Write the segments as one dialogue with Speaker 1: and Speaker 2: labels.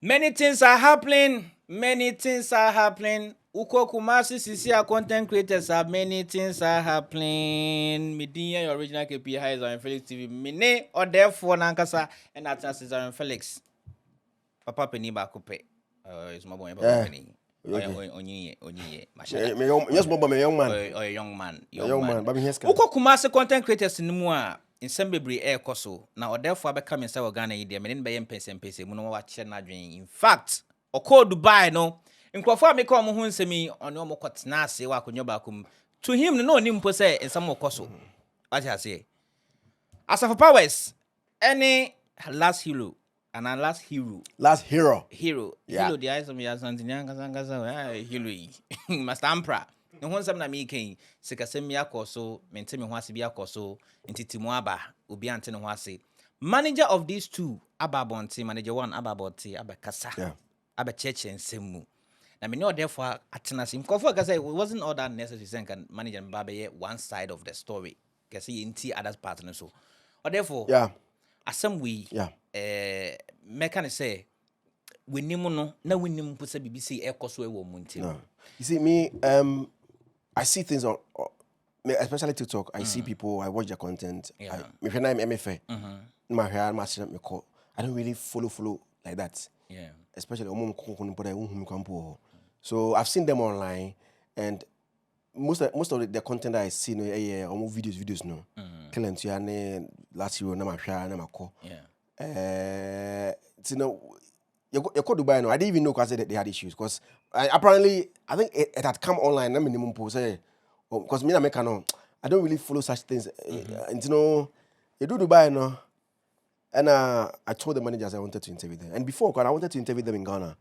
Speaker 1: Many things are happening. Many things are happening. Uko Kumasi CC content creators are many things are happening. Midinya your original KPI is Zionfelix TV. Mine or therefore Nankasa and that's Zionfelix. Papa Penny Bakupe. It's my boy Papa Penny. Onye.
Speaker 2: Yes, Bob, I'm a young man.
Speaker 1: Or a young man.
Speaker 2: Young man.
Speaker 1: Uko Kumasi content creators in Ntua. In some baby air coso. Now, therefore, I become in South Ghana, India, and by MP, Muno watch Nadrin. In fact, or call Dubai, no. In Quafa, me come who say me on no more cuts nasi, walk on your bakum. To him, no name per se, and some more coso. As I say, as of powers, any last hero, and our last hero. Hero, the eyes of me as Antinia, hero, Master Amprah. No one some na me ken sikasem ya koso mentemi ho ase bia koso ntitimu aba obi ante ne ho ase manager of these two ababonte manager one ababonte abakasa abacheche nsemu na me no therefore atena sim kofo kasa it wasn't all that necessary say can manager mba be one side of the story kasa yinti other part no so or therefore asem we meka say we nimu no na we nimu pose BBC ekoso e wo munti.
Speaker 2: You see me I see things on especially TikTok. I see people, I watch their content. I don't really follow like that.
Speaker 1: Yeah.
Speaker 2: Especially so I've seen them online and most of the content that I see videos no. Last year you know you go Dubai no. I didn't even know because they had issues because apparently I think it had come online. I minimum say because me I don't really follow such things. And you know you do Dubai no, and I told the managers I wanted to interview them. And before I wanted to interview them in Ghana.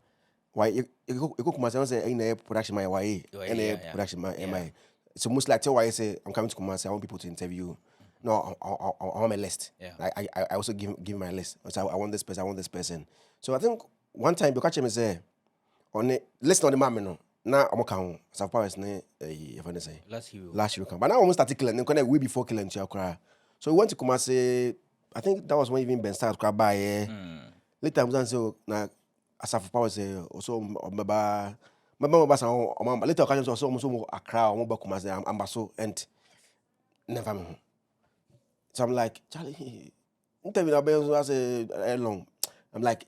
Speaker 2: Why you go Kumasi? I say in production my production my. So most like tell why I say I'm coming to Kumasi. I want people to interview. No, I want my list.
Speaker 1: Yeah.
Speaker 2: I also give my list. So I want this person. I want this person. So I think one time you catch me say on the list on the map no. Now I'm account. So powers ne if I say last year come. But now I almost started killing. Then way before killing Chiakra. So we went to Kumasi. I think that was when even Ben started cry by. Later I was so now as of powers say also Baba later occasions also almost a crowd. I'm back Kumasi. I'm so and never me. So I'm like, Charlie, interview a long. I'm like,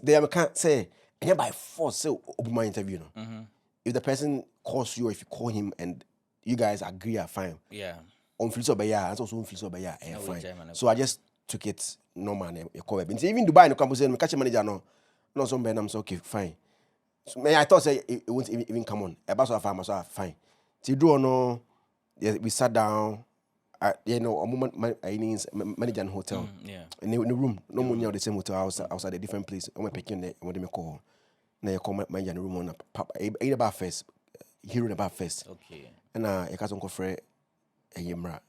Speaker 2: they can't say, and by force, say, open my interview. No? If the person calls you, or if you call him, and you guys agree, fine.
Speaker 1: Yeah.
Speaker 2: On Felix Chanel, also on Felix Chanel, fine. So I just took it normal and call it. Even Dubai, no campus, and catch a manager, no some Ben, I'm so okay, fine. So I thought say it won't even come on. A bus of farmers are fine. So you do no, we sat down. You know, a moment manager in hotel. In the room, no money on the same hotel outside a different place. I'm picking it. What do you call? Now you call manager in the room on a papa. Either about first, hero about first.
Speaker 1: Okay.
Speaker 2: And you can't go for a yemra.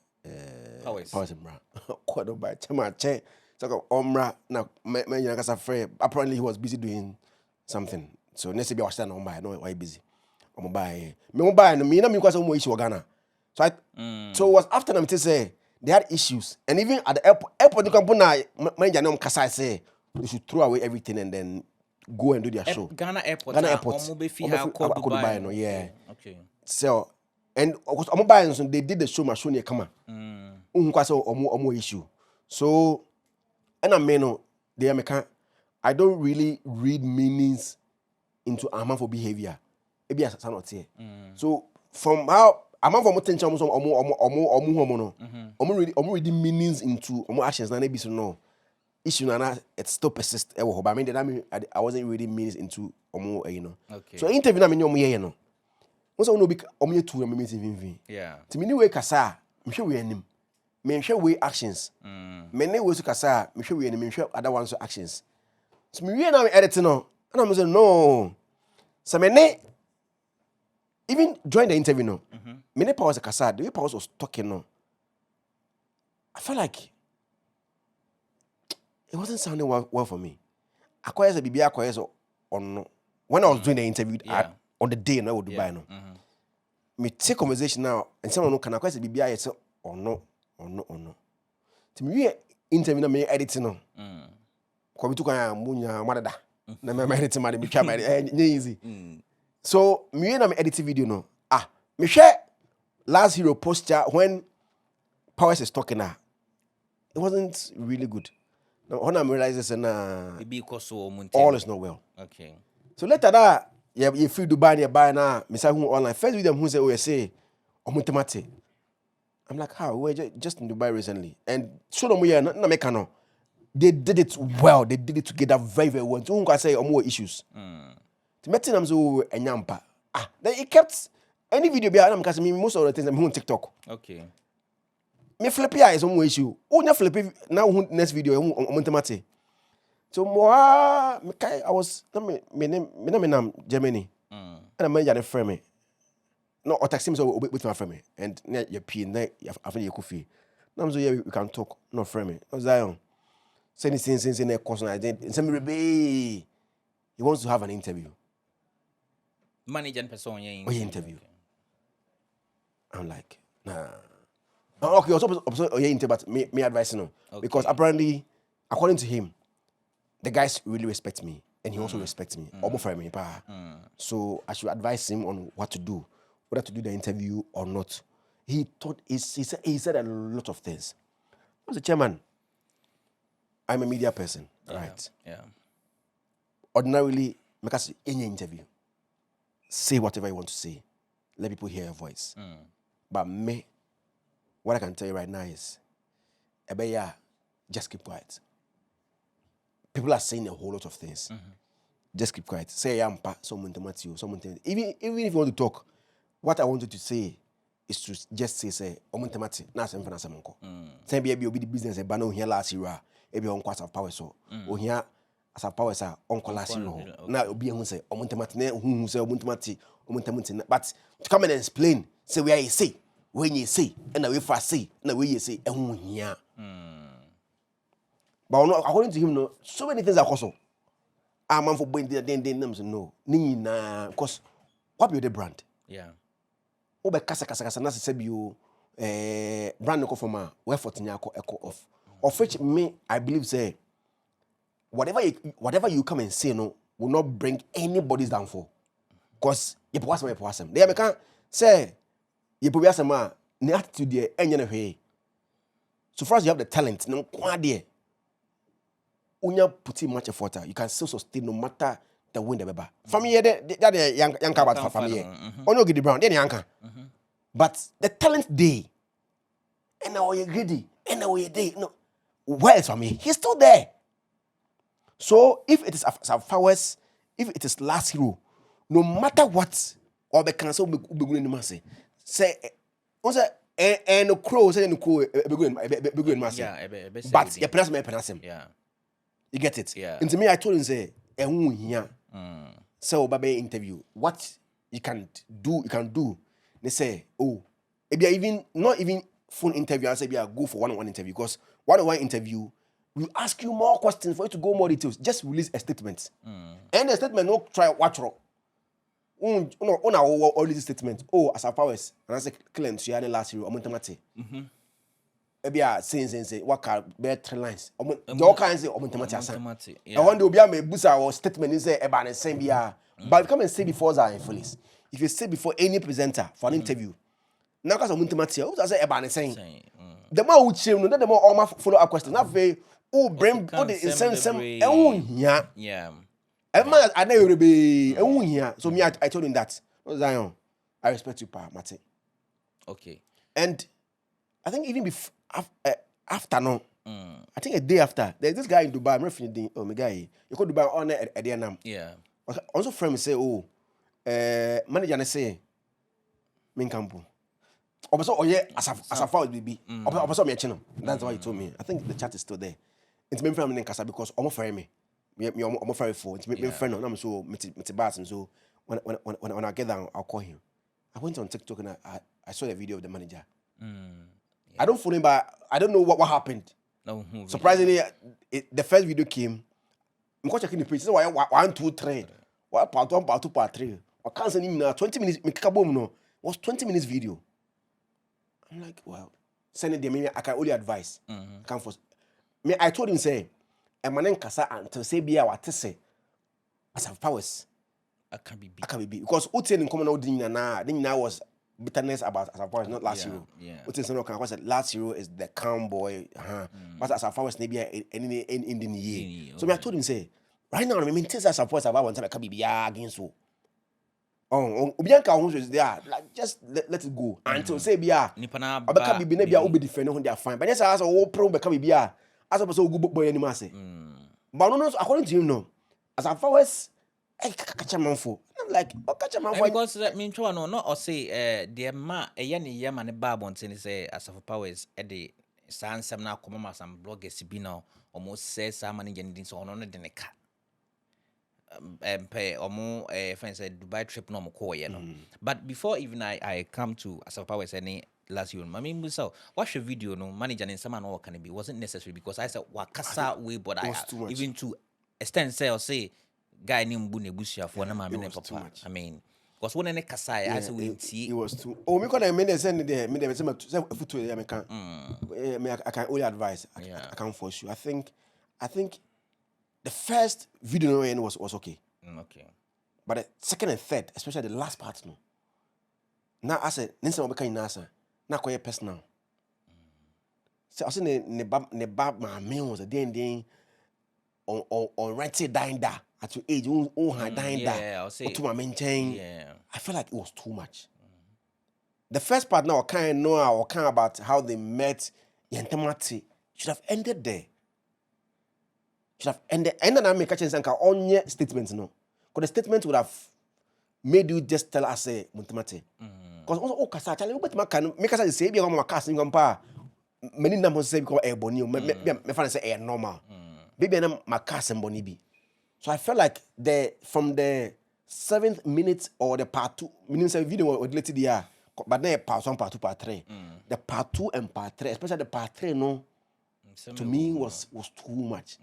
Speaker 2: Powers mra. Quite a bad time. Check. So omra now. Manager has a friend. Apparently he was busy doing something. So next day I was standing on by. No, why busy? I'm buy. Me buy. No, me na me because I'm more issue Ghana. So so it was after them to say they had issues, and even at the airport you can put na manager no kasa say they should throw away everything and then go and do their show.
Speaker 1: Ghana airport.
Speaker 2: Dubai, no, yeah.
Speaker 1: Okay.
Speaker 2: So and of course so they did the show machine here come on. Issue. So and I mean they I don't really read meanings into for behavior. Maybe I not here. So from how I'm from attention reading meanings into actions na be so no issue na it still persists but I mean I wasn't reading meanings into you know.
Speaker 1: Okay.
Speaker 2: So interview na me here no once I know be two me meeting
Speaker 1: yeah
Speaker 2: to me way kasa me hwe we anim me hwe we actions me ne we so kasa me hwe we anim me hwe other ones actions so me we na me edit no and I'm say no so me ne even during the interview, no, many powers like I said, the way powers was talking, no, I felt like it wasn't sounding well for me. I acquired a BBI acquired on when I was doing the interview on the day I would Dubai, no. Me take conversation now and someone can acquire a BBI say or no. To me, interview me editing no. Kwa bitu kwa munya madada Na me edit man me try my easy. So me na me edit video no. Me share last hero posture when Powers is talking now. It wasn't really good. Now when I realize this all is not well.
Speaker 1: Okay.
Speaker 2: So later that you feel Dubai nearby now, me say who online first video who say oh you say omuntemate. I'm like, how? We're just in Dubai recently. And show them we are not make no. They did it well. They did it together very, very well. So I say more issues. To make them so enyampa. Then it kept any video behind them because most of the things I'm on TikTok.
Speaker 1: Okay.
Speaker 2: Me flip here is one issue. Oh, you flip now next video on Montemate. So more I was me name Germany. And I manager the frame. No, or text him so with my frame. And your P and after your coffee. Now so yeah we can talk. No frame. No Zion. Send since in a course I did. Send me he wants to have an interview.
Speaker 1: Manager person
Speaker 2: interview. I'm like, nah. Okay, also interview, but me advising him. Because apparently, according to him, the guys really respect me. And he also respects me. Almost for me. So I should advise him on what to do. Whether to do the interview or not. He said a lot of things. I was a chairman. I'm a media person, right?
Speaker 1: Yeah.
Speaker 2: Ordinarily, make us any interview. Say whatever you want to say. Let people hear your voice. But me, what I can tell you right now is, just keep quiet. People are saying a whole lot of things. Just keep quiet. Say Amprah, someone to Matthew, someone to even if you want to talk, what I wanted to say is to just say Omuntemati, na sem fana semonko. Say be the business e ba no here last year. Ebi on kwasa power so. O here as a power sa on last year. Na obi ehun say Omuntemati na hu say Omuntemati but to come and explain say where you say when you say and we for say na where you say ehun here. But no, according to him no so many things are also. Man for bring den names no. Ni na because what be the brand?
Speaker 1: Yeah.
Speaker 2: Obe kasa na se bi o brand no from a we for tinya echo off. Of which me I believe say whatever you come and say no will not bring anybody's downfall. Because you wasam. They can say you put wasam na attitude there enye na hwe. So far as you have the talent, no kwa there. Unya put in much effort, you can still sustain no matter the wind the beba. From here, that young about from here. Only get the brown, then yanka. But the talent day, and now you're ready, and now you're day. No, where is from me? He's still there. So if it is Zionfelix, if it is last hero, no matter what, or the cancel be going to say, and no crow say no crow be going mass. But you pronounce him.
Speaker 1: Yeah.
Speaker 2: You get it?
Speaker 1: Yeah.
Speaker 2: And to me, I told him, say, here. So, baby, interview. What you can do. They say, oh, maybe even, not even phone interview. I say, I go for one-on-one interview. Because one-on-one interview, we ask you more questions for you to go more details. Just release a statement. And the statement, no try watch wrong. All these statements. Oh, as a powers. And I say, claim to you last year, I'm going to maybe say what can bear 3 lines. Your kind say Omuntemati. I want to be a busa or statement is about the same year. But come and say before Zionfelix. If you say before any presenter for an interview, now because Omuntemati, who say about the same. The more we chill, the more all my follow up questions. Not very bring all the same yeah. Every man I know will be here. So me I told him that. Zion, I respect you, Pa Mate.
Speaker 1: Okay.
Speaker 2: And I think even before after no, I think a day after, there's this guy in Dubai. I'm referring to my guy. You go to Dubai on at the end.
Speaker 1: Yeah.
Speaker 2: Also, friend say, oh, manager say, main campo. Also, oh yeah, as a foul baby. Also, me channel. That's why he told me. I think the chat is still there. It's my friend in Casa because almost for me. Me almost for for. It's my friend. I'm so bad and so when I get down, I'll call him. I went on TikTok and I saw the video of the manager. I don't follow him, but I don't know what happened.
Speaker 1: No,
Speaker 2: surprisingly, the first video came. I'm going checking the page. So 1, 2, 3. Part 1, part 2, part 3. I can't send him now. 20 minutes. It was 20 minutes video. I'm like, well, send it them. I can only advise. I can't force. I told him say, "A man in casa until say be our say as a powers.
Speaker 1: I can't be
Speaker 2: Because Utin in common now was bitterness about as a powers, not last hero. Utin Sono can was last hero is the calm boy. But as a powers maybe in the year. So I told him say, right now I mean things as a powers about one time I can be against so. Oh, Bianca is there. Like just let it go until say bia. Abeka bibi na bia obi defend when they are fine. But yes, as a pro beka bia as a person good boy anymore say. But no, according to him no. As a powers catch a man for. I'm like, catch a man for.
Speaker 1: Because that mean Ntua no or say the ma ne yema ne bab on say as of powers the sans some na come some bloggers be now almost says some manager din so no de ne ka. Pay or more friends said Dubai trip no more no. But before even I come to as of powers any last year, I mean so watch a video no manager and someone or can it be wasn't necessary because I said wakasa way but I even to extend say or say guy named Bunebusia for na mama papa. I mean, because when any kasai as we see
Speaker 2: it was too. Oh, me can I mean send there. Me there some foot I can only advise. I can't force you. I think the first video was okay.
Speaker 1: Okay.
Speaker 2: But the second and third, especially the last part no. Now I said, Ninsa Mobeka in NASA. Now quite personal. So I said ne bab my man was a day on right side dying da at your age dying da.
Speaker 1: Yeah, I'll say
Speaker 2: to my maintain.
Speaker 1: Yeah.
Speaker 2: I feel like it was too much. The first part now I kind of about how they met intimacy should have ended there. Should have ended. And then I make a chance and on your statements no. Because the statement would have made you just tell us say intimacy. Because also kasa chale but make us say be my casting compa. Many numbers say because air boni me fan say air normal. Baby and my casting boni be. So I felt like from the 7th minute or the part 2 minutes of video was related there. But then part 1, part 2, part 3. The part 2 and part 3, especially the part 3 no to me was too much.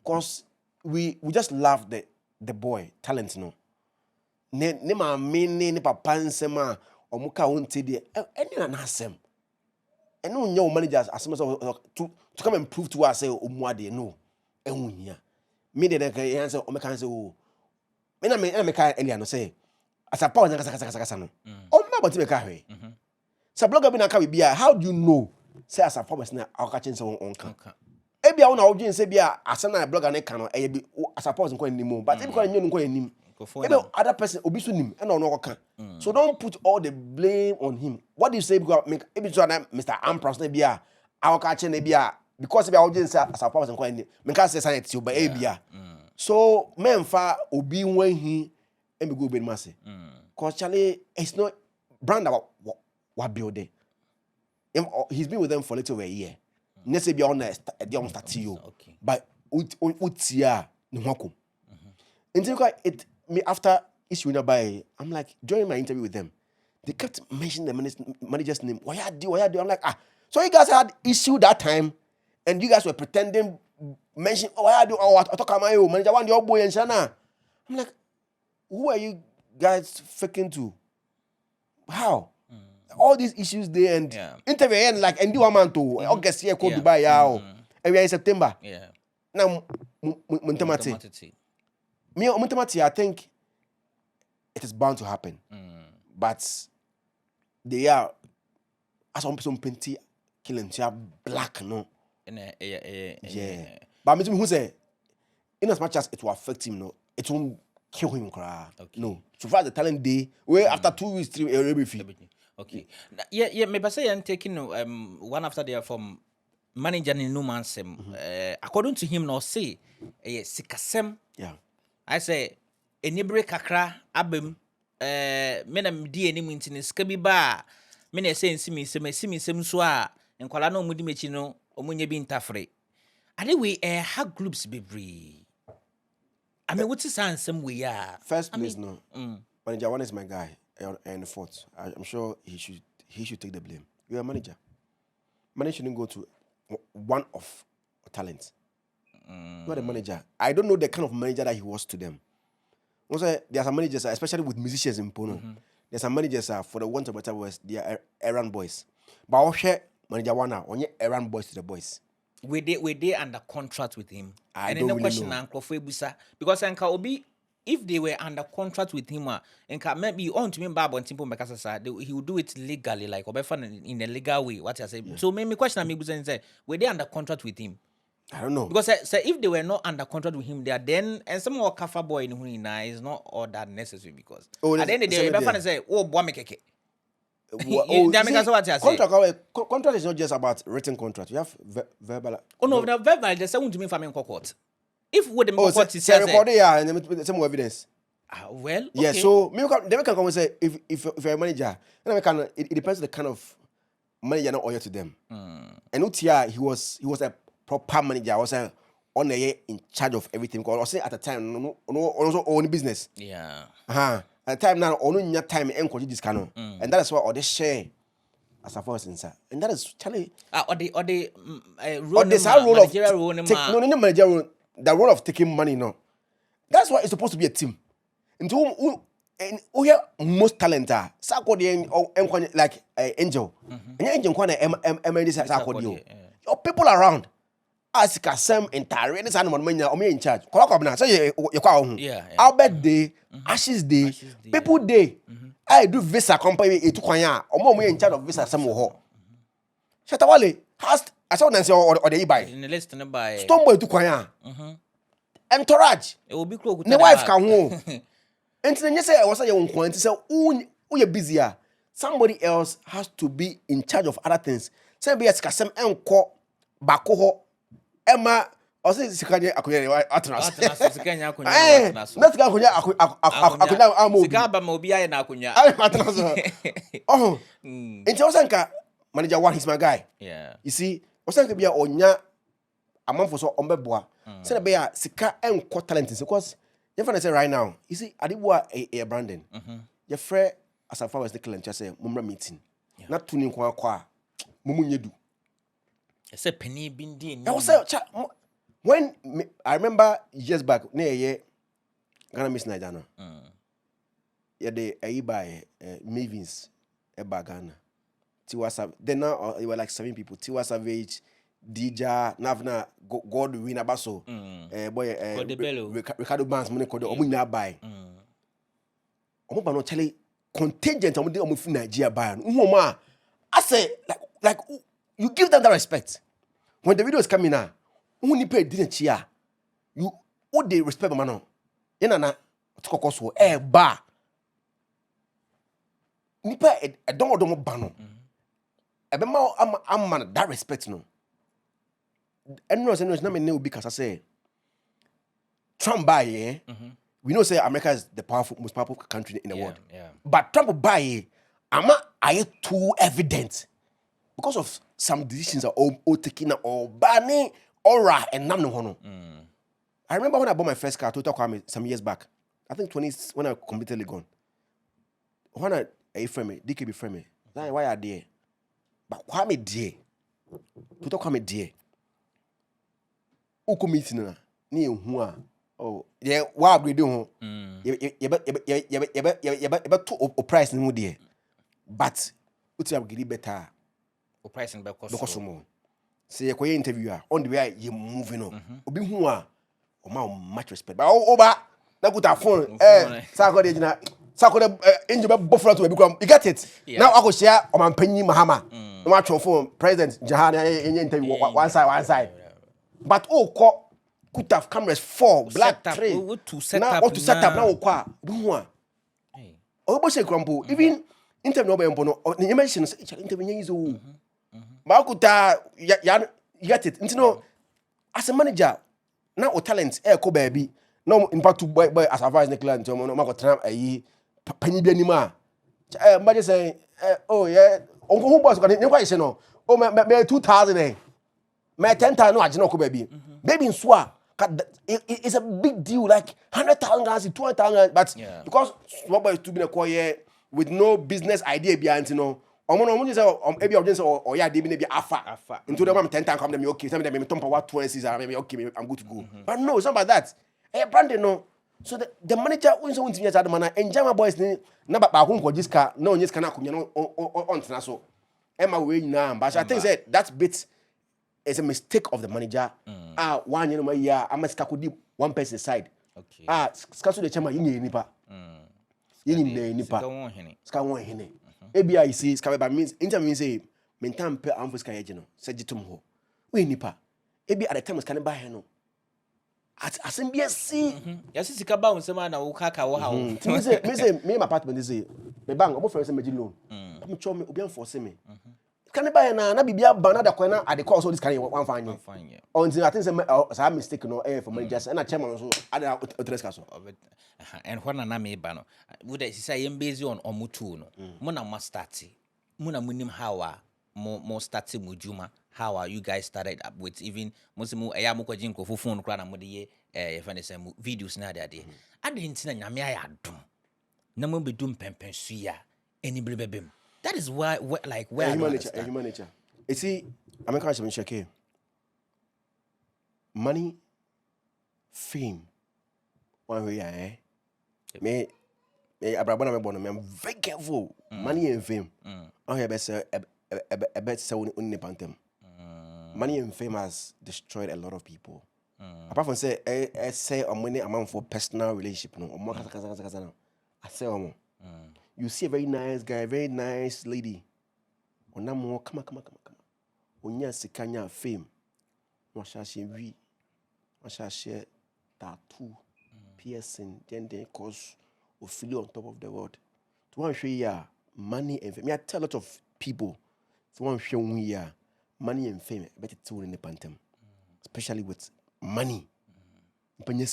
Speaker 2: Because we just loved the boy talent no. Ne ma mini ne papa nsema omuka wonte de any na asem. Eno nya o managers asem to come and prove to us say omuade no. Ehunhia. Me de can answer o me can say oh. Me na me ka earlier no say as a power kasa no. O ma boti me ka hwe. So blogger be na ka bia how do you know say as a power na akachen say on kan. Ebia wo na odwin say bia asem na blogger na kan no e bi as a power nko anim but e bi ko nyo nko anim. Maybe other person obisu nim and no can. So don't put all the blame on him. What do you say because maybe to Mr. Amprah na bia our catch na bia because be audience as a person kwa ni me can say sanity but bia. So men fa obi wan hi e me go be ma say. Cause Charlie it's not brand what build it. He's been with them for a little over a year. Let's say be on the start you. But utia no hako. Until it me after issuing by I'm like during my interview with them they kept mentioning the manager's name. Why are you I'm like so you guys had issue that time and you guys were pretending mention why are you manager one your boy and Shana. I'm like who are you guys faking to? How? All these issues there and interview and like and do a man to August here called Dubai and we are in September. Now Muntamati. Me, I think it is bound to happen. But they are as some penty killing black, no. Yeah. But me who say in as much as it will affect him, no, it won't kill him. No. So far the talent day, where after 2 weeks, 3 everything.
Speaker 1: Okay. Yeah, maybe say I'm taking one after the other from manager in no man's according to him, no say sikasem.
Speaker 2: Yeah.
Speaker 1: I say enibre kakra abem me na medi enim ntini ska bi ba me na say nsimi nsem so a enkwala na omudi mechi no omunye bi ntafre ade we ha groups bebre I mean what is ansem we ya
Speaker 2: first place no manager one is my guy and fourth I'm sure he should take the blame. You are a manager shouldn't go to one of talents. Not a manager. I don't know the kind of manager that he was to them. Also, there are some managers, especially with musicians in Pono. There's some managers for the want of better words, they are errand boys. But I'll share manager one now, only errand boys to the boys.
Speaker 1: Were they under contract with him?
Speaker 2: I
Speaker 1: and
Speaker 2: don't
Speaker 1: no
Speaker 2: really
Speaker 1: question
Speaker 2: know.
Speaker 1: Uncle Febusa because Uncle Obi if they were under contract with him, and maybe on to me Bob and Simple Macassa, he would do it legally, like or in a legal way. What I say. So maybe question I make say, were they under contract with him?
Speaker 2: I don't know.
Speaker 1: Because if they were not under contract with him there, then and some more kafa boy in who is not all that necessary because at the end of the day, you say, oh, boy, make it.
Speaker 2: Contract is not just about written contract. You have verbal.
Speaker 1: Oh no, the verbal there's something to me from court. If what the
Speaker 2: court is recorded, and some more evidence.
Speaker 1: Well,
Speaker 2: yeah. So they can come and say if you're a manager, then it depends on the kind of manager not oil to them. And Ntua, he was a proper manager. Was on the in charge of everything. Because at the time, also own business.
Speaker 1: Yeah.
Speaker 2: At the time now, only time and this canon, and that is why all they share as a force inside, and that is Charlie.
Speaker 1: Or the
Speaker 2: managerial role. No managerial. The role of taking money, no. That's why it's supposed to be a team. And who have most talent are like Angel. And Angel your people around. Ask some entire this animal when you're in charge. Say you call Albert Day, Ashes Day, People Day. I do visa company to Kwanya, or more in charge of visa some more. Shatawale has I saw Nancy or the buy.
Speaker 1: In the list to buy
Speaker 2: Stomboy to Kwanya. Entourage.
Speaker 1: It will be close.
Speaker 2: The wife can home. And then you say I was a young point. So who you busier? Somebody else has to be in charge of other things. Say be as Kasem Enko Bakoho. Emma, I say Sikanya Akuya Atras.
Speaker 1: Sikanya Akuya.
Speaker 2: Not Akuya Akuya Amu.
Speaker 1: Sigaba Mobia and Akuya.
Speaker 2: Oh, in Josanka, manager one, he's my guy.
Speaker 1: Yeah.
Speaker 2: You see, Osanka be a onya a month for so ombeboa. Say be a Sika and co talent because you find say right now, you see, Adiwa a Brandon. Your friend as far as the client just say Mumra meeting. Not tuning kwa Mumunyedu.
Speaker 1: I said penny bindi.
Speaker 2: When I remember years back, near a year, Ghana Miss Nigeriana. Yeah, they buy Mavins a Ghana. Tiwa Savage. Then now it were like 7 people. Tiwa Savage, Dija, Navna, God Win Abaso, Ricardo Barnes, Money Code, Omuna buy. Omubano Charlie contingent on the Nigeria buy. I say like you give them that respect. When the video is coming now, only pay didn't cheer. You what they respect man. Yenana to bar. Nipa a don't bano. I'm man that respect no. And no is not me because I say Trump buy we know say America is the most powerful country in the world.
Speaker 1: Yeah.
Speaker 2: But Trump buy are too evident. Because of some decisions are all taken or banning aura and nam no hono. I remember when I bought my first car, Toyota Kwame, some years back. I think 20 when I completely gone. When I frame me, DKB frame me. Why are they? But Kwame dear. Toyota Kwame dear. Uko meeting na ni ehua. Oh, yeah, wa upgrade ho. You to price no dear. But what you upgrade better.
Speaker 1: Price and
Speaker 2: because more. Say a interviewer on the way you moving on. Obi hu a o much respect. But over na good phone. Sakode engine buffalo to become. You get it. Now I go share o man panyi Mahama. No match on phone President Jahana interview one side. But could have cameras 4 black 3
Speaker 1: to set
Speaker 2: up now kwa hu a. Obo say crumble even interview no be no. You mention interview is o. Makuta you get it. You as a manager, now o talent ko baby. No impact to boy as advice the client. No makotram ayi panyi bi anima. Mbaje say oh yeah, onko hu boss ko ne kwa ise no. Oh me 2000 me 10,000 no agena ko baby. Baby nso a it's a big deal like 100,000 guys 200,000 but because what boy to be na call with no business idea behind you know. Omo just maybe audience or yeah, they be afa. Into them 10 times come them okay. Some of them tump what 20 are maybe okay, I'm good to go. But no, it's not about that. Brandon no. So the manager wins on team the man and Jama boys na ba ko jiska no jiska na kunya no on tena so. Emma we na but I think that that bit is a mistake of the manager. 1 year I'm a one person side.
Speaker 1: Okay.
Speaker 2: Skaso de chama yini nipa. Yini nipa. Ska won hene. Ebia you see ska ba means means say mentam pe amfo ska yeje no. Se gitum ho. We nipa. Ebia at the time ska ne ba he no. At asem bia si.
Speaker 1: Yes sika ba unsem na wo kaka wo ha wo.
Speaker 2: Me say me my apartment say me bank obo friend say me loan. Me cho me obi enforce me. Can buy na bibia ba na da kwan na ade call so this can one fine. Until I think say mistake no for managers and chairman so ade otres so.
Speaker 1: And when na me ba no would say yem based on omutu no. Mo na ma start. Mo na munim how mo start mo juma. How are you guys started up with even mo eya mo kwaji nkofo phone kra na mo de ye find say videos na ade. Ade ntina nyame aye adom. Na mo bedum pempen suya eni brebebem. That is why like where
Speaker 2: human nature. You see, I'm going to check money, fame. One way, me abrabona me bono. I'm very careful. Money and fame. I have a bet so only pantem. Money and fame has destroyed a lot of people. Apart from say money amount for personal relationship no. I say you see a very nice guy, very nice lady. Onamo come. Onya sikanya fame. Washashi we. Washashi tattoo. Piercing. Then cause of feel on top of the world. To one show ya money and fame. I tell a lot of people. To one show ya money and fame. Better to in the pantem. Especially with money.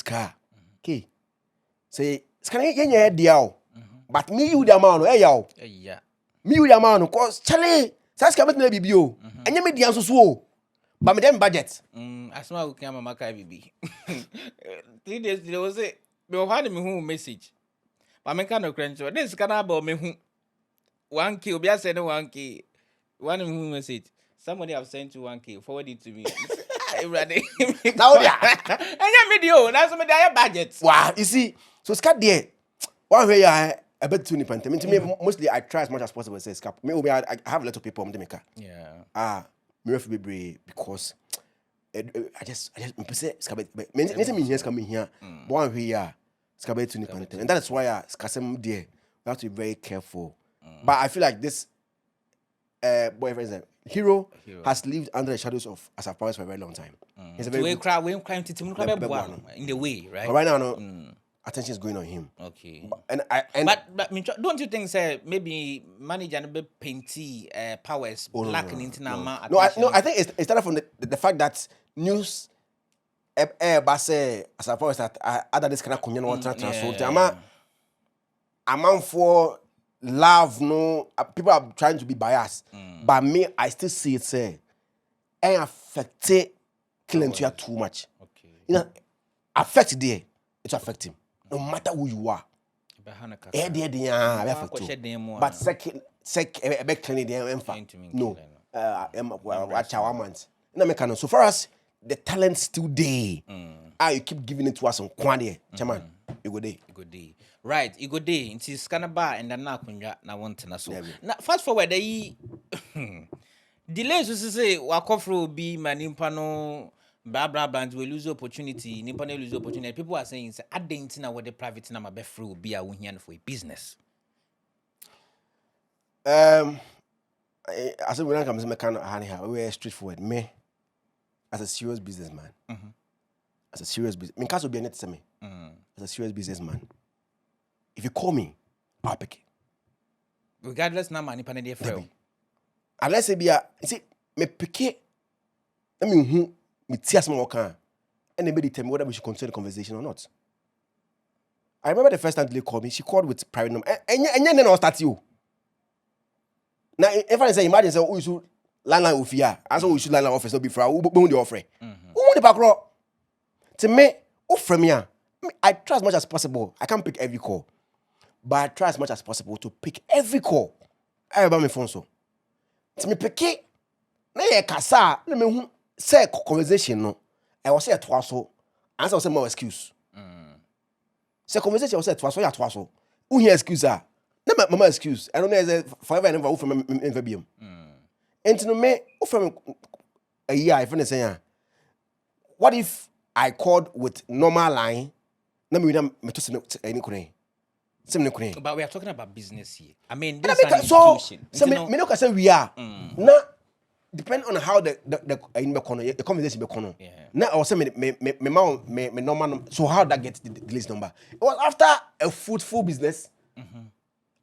Speaker 2: Car. Okay. Say, scan your head diao. But me you the man, yo.
Speaker 1: Yeah.
Speaker 2: Me you the man, cause Charlie, that's coming to be bio. And you made the answer so. But me them budget.
Speaker 1: As well we can mama kai bibi. 3 days there was it. Me had me who message. But me kind of crunch. This can about me who 1K obi say no 1K. One who message. Somebody have sent you 1K, forward it to me. Everybody.
Speaker 2: Now there.
Speaker 1: And you video, now some their budget.
Speaker 2: Wow, you see, so scat there. One way I bet to nipa. Me mostly I try as much as possible to say scap. Me I have a lot of people on the maker.
Speaker 1: Yeah.
Speaker 2: Me refer be because I just me say scap. Me me here coming here. One way scap to nipa. And that is why scasem there. We have to be very careful. But I feel like this boyfriend Hero has lived under the shadows of Asaf Powers for a very long time. He's a very
Speaker 1: crowd in the way, right?
Speaker 2: But right now, no, attention is going on him.
Speaker 1: Okay.
Speaker 2: But
Speaker 1: don't you think, say maybe manager and be painty Powers black and internal?
Speaker 2: No, I think it started from the fact that news Asaf Powers that other this kind of community transfer. Amount for love, no, people are trying to be biased, but me, I still see it say, I affected killing Ntua too much.
Speaker 1: Okay.
Speaker 2: You know, affect there, it affect him. No matter who you are. But second, no, so far as the talent still there, you keep giving it to us on quantity, chairman. You go there.
Speaker 1: Right, you go day into Scanaba and then na want na so. Now fast forward they delays to say wakofro be manimpano blah and we lose opportunity, nimpano lose opportunity. People are saying say adentina what the private number be free be a win for a business.
Speaker 2: As a when comes mechanic, we are straightforward. Me as a serious businessman. As a serious business, me caso be net to me. As a serious businessman. If you call me, I'll pick it.
Speaker 1: Regardless, now money pan the frame.
Speaker 2: Unless it be a, see, me pick it. I mean, who me tears my can, and nobody tell me whether we should continue the conversation or not. I remember the first time they called me, she called with private number, and then I'll start you. Now, if I say, imagine, say, oh, you should landline with ya, and so we should landline office, not be for who the offer. Who want the back row? To me, who from here? I try as much as possible. I can't pick every call. But I try as much as possible to pick every call. I remember my phone so. To me pick it. Na ye kasa. Let me say conversation no. I was say twice so. Answer was say more excuse. Say conversation was say twice so ya twice so. Who hear excuse ah? Na mama excuse. I don't know say forever and ever who from MVBM. And no me who from a year if I say what if I called with normal line Na me to say any kune.
Speaker 1: But we are talking about business here. I mean,
Speaker 2: And
Speaker 1: this is an
Speaker 2: so
Speaker 1: institution.
Speaker 2: me no can say we are. Na depend on how the conversation be kono. Na I was say me normal. So how that get the list number? It was after a fruitful business.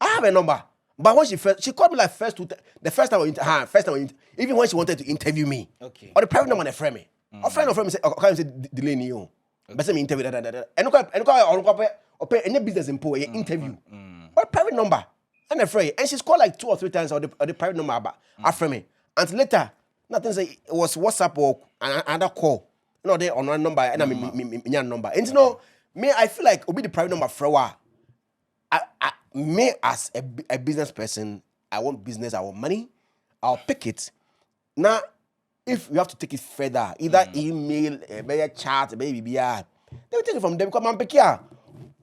Speaker 2: I have a number. But when she called me like the first time, even when she wanted to interview me.
Speaker 1: Okay.
Speaker 2: Or the private number, they friend me. A friend of friend me say, "Okay, say delay you." But say me interview that. And any business in interview. Or private number. And a friend, and she's called like 2 or 3 times or the private number about a friend me. Until later, nothing say it was WhatsApp or another call. No, they on one number and I mean number. And you know, me I feel like it'll be the private number for a while. Me as a business person, I want business, I want money, I'll pick it. Now, if you have to take it further, either email, a chat, baby, they will take it from them because I'm picky. I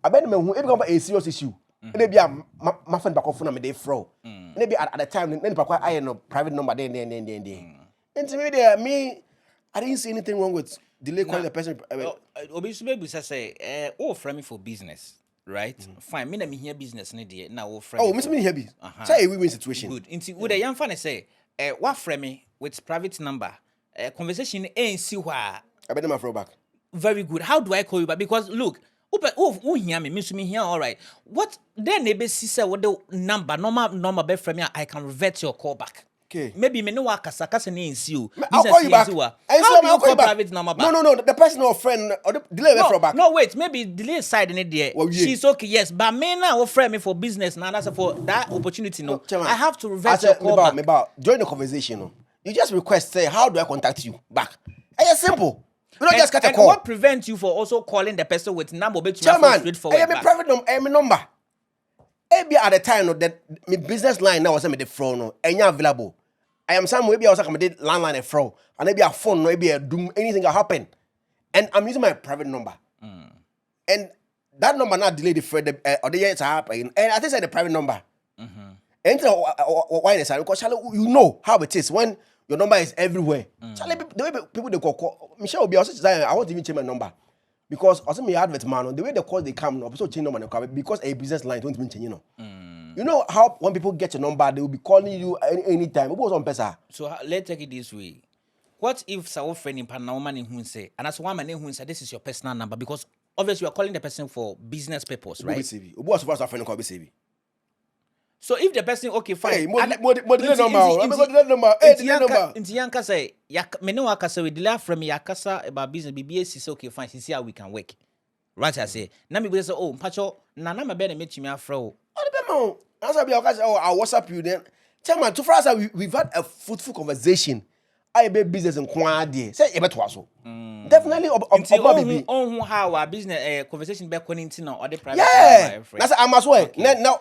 Speaker 2: bet me if you a serious issue, maybe my friend back off on me they throw. Maybe at the time, then I know private number then. And to me, I didn't see anything wrong with delay calling the person.
Speaker 1: Obviously, say, frame for business. Right? Fine. Me na me hear business ni dey na wo frame.
Speaker 2: Oh, me hear business. Say a win-win situation.
Speaker 1: Good. Inti wo dey yan fa ne say what frame with private number. Conversation ain't see why.
Speaker 2: I bet them a throw back.
Speaker 1: Very good. How do I call you back? Because look, who hear me means to me here all right. What then maybe see say what the normal number be frame I can revert your call back.
Speaker 2: Okay.
Speaker 1: Maybe me no wa kasa ne nsi you.
Speaker 2: I'll call you back.
Speaker 1: How do you call private number back?
Speaker 2: No. The person or friend or the delay throw back.
Speaker 1: No, wait. Maybe delay side in it there.
Speaker 2: Well, yeah.
Speaker 1: She's okay, yes. But me now offer me for business now. That's for that opportunity. No,
Speaker 2: Chairman,
Speaker 1: I have to revert your call back.
Speaker 2: About join the conversation. No, you just request say how do I contact you back? And it's simple. You don't just cut a call.
Speaker 1: What prevents you for also calling the person with number?
Speaker 2: Chairman,
Speaker 1: straightforward.
Speaker 2: I private number. Maybe at the time no that my business line now was me the phone no, and you're available. I am somewhere maybe I was like I landline a fraud and maybe a phone, maybe a doom, anything can happen. And I'm using my private number. And that number not delayed the or the year it's happening. And I think it's the private number. And why is that? Because you know how it is when your number is everywhere. Charlie, the way people they call Michelle will be also saying I want to even change my number. Because also me advert man, the way the calls they come, no, also change number because a business line don't even change, you know. You know how when people get your number, they will be calling you anytime.
Speaker 1: So let's take it this way. What if our friend in Panama who say, and as one man who say this is your personal number because obviously you are calling the person for business purpose, right? So if the person okay fine,
Speaker 2: hey, delay number.
Speaker 1: Yanka say, me no akasa we delay from me yakasa about business. BBS is okay fine. See how we can work. Right, I say. Now me say, oh, Pacho, na me be meet me afro.
Speaker 2: Answer be I'll WhatsApp you then. Chairman, to first we've had a fruitful conversation. I be business in Kwadi. Say you better also. Definitely
Speaker 1: on how our business conversation be connecting or the private.
Speaker 2: Yeah. That's I'm as well. Now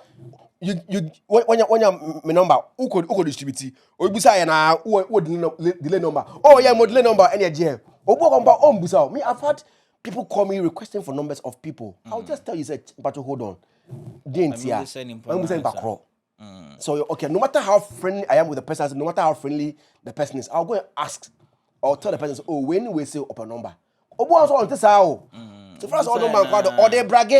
Speaker 2: you when you my number who could distribute it or you say na who delay number. Oh yeah, delay number any jail. Obo number on busa. Me I've had people call me requesting for numbers of people. I'll just tell you say but hold on. So okay, no matter how friendly I am with the person, no matter how friendly the person is, I'll go and ask or tell the person, oh, when we say up a number. Oh, boy, also on this how. So first all number or they brag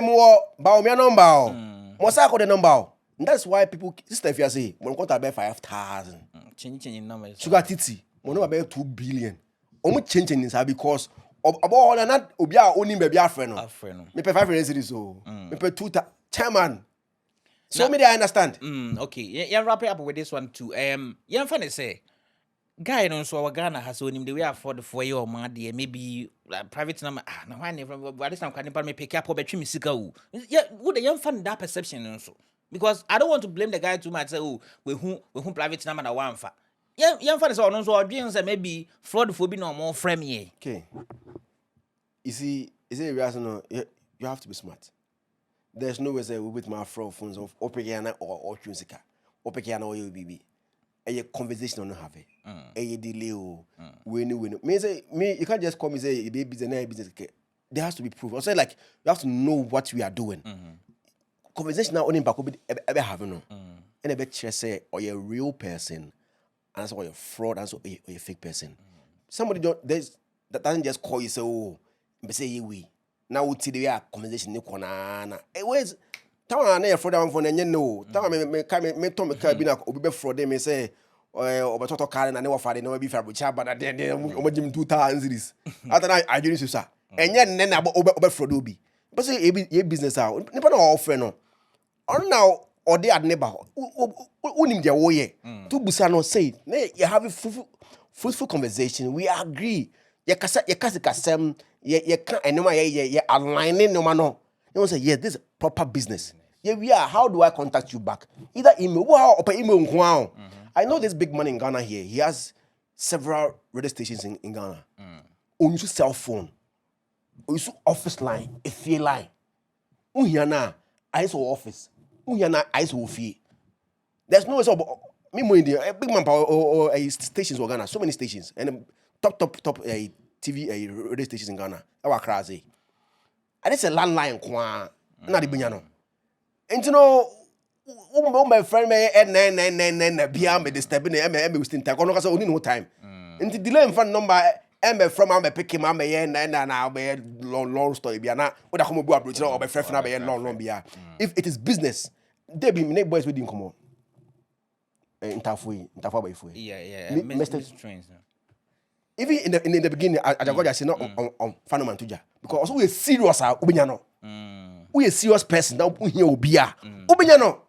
Speaker 2: more about my number. More cycle the number. And that's why people sister if you say when got about 5,000.
Speaker 1: Changing numbers.
Speaker 2: Sugar titi, when about 2 billion. Only changing is because about all that obia only baby friend. Me pay 500 cedis so. Me pay 2 chairman. So me I understand.
Speaker 1: Okay. Yeah, wrap it up with this one too. Yeah, funny say. Guy no so our Ghana has on him the way afford for your man there maybe private number na why never but this time can me pick up between me sika o. Yeah, would the young fan that perception also. Because I don't want to blame the guy too much say oh we who private number na one fa. Yeah, young fan say no so audience maybe fraud for be no more frame here.
Speaker 2: Okay. You see, is it reason you have to be smart. There's no way say with my fraud phones of Opekiana or Chusika. Opekiana or UBB. A conversation on have it. A delay win. Me you can't just call me say a business and business. There has to be proof. I say like you have to know what we are doing. Conversation now only back ever having no. And a bit say or you're a real person and so you're fraud and so you're a fake person. Somebody that doesn't just call you say oh but say we. Now we see the conversation ni kona na. Always tawa na ye fraud am for na no. Tawa me to me ka bi na obi be fraud me say obeto car na ne wafade na bi fa bucha ba na de o jim 2000 series. After na adwini so sa. Enye nne na obe fraud obi. But say e business out. Nipa na offer no. On now or they had neighbor unim dia wo ye. To busa no say you have a fruitful conversation. We agree. You kasem ye can anyway ye aligning no man no. You say yes, this is proper business. Yeah, we are. How do I contact you back? Either email or email. I know there's big money in Ghana here. He has several radio stations in Ghana. On your cell phone, on your office line, a fee line. Unyana, I saw office. Unyana, I saw fee. There's no so me more India. Big man power or stations in Ghana. So many stations and top TV radio stations in Ghana. Our crazy. And it's a landline kwa na di bunyano. And you know, my friend me bia me disturbing me wasting time. Kono kasa oni no time. And the delay in phone number from am pick him am na be long story bia na we da come bu approach or be friend na be long bia. If it is business, they be me boys with him come on. Interfui by fui.
Speaker 1: Yeah. Mr. Trains.
Speaker 2: Even in the beginning, I got say no on Fanoman Tuja because also we serious ubinyano. We a serious person now here obia. Ubinyano.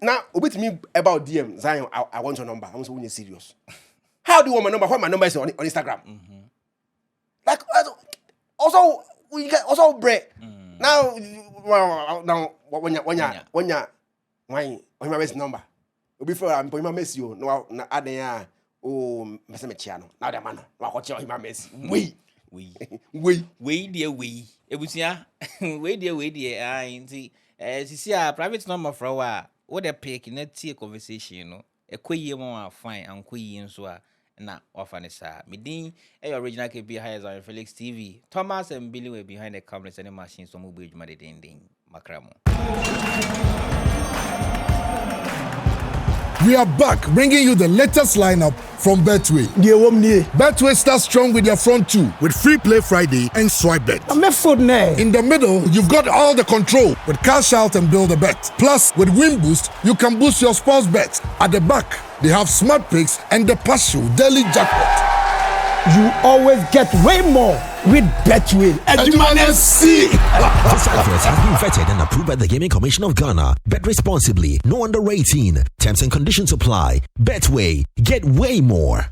Speaker 2: Now obi to me about DM Zion. I want your number. I want to win serious. How do you want my number? Why my number is on Instagram? Like also we get also break. Now when my best number. Before I'm putting my mess you no na adan oh mese me chia no na the man no wa him mess we dear we ebusia we dear nti sisi a private number for wa what the pick na tie conversation no ekoyie mo fine ankoyie nso a na wafa ne sa medin original KB higher Zionfelix TV Thomas and Billy were behind the cameras and the machines so mo be adwuma de ding makramo.
Speaker 3: We are back, bringing you the latest lineup from Betway. Betway starts strong with their front two, with Free Play Friday and Swipe Bet. In the middle, you've got all the control with Cash Out and Build a Bet. Plus, with Win Boost, you can boost your sports bets. At the back, they have Smart Picks and the Partial Daily Jackpot.
Speaker 4: You always get way more with Betway.
Speaker 5: This advert has been vetted and approved by the Gaming Commission of Ghana. Bet responsibly. No under 18. Terms and conditions apply. Betway. Get way more.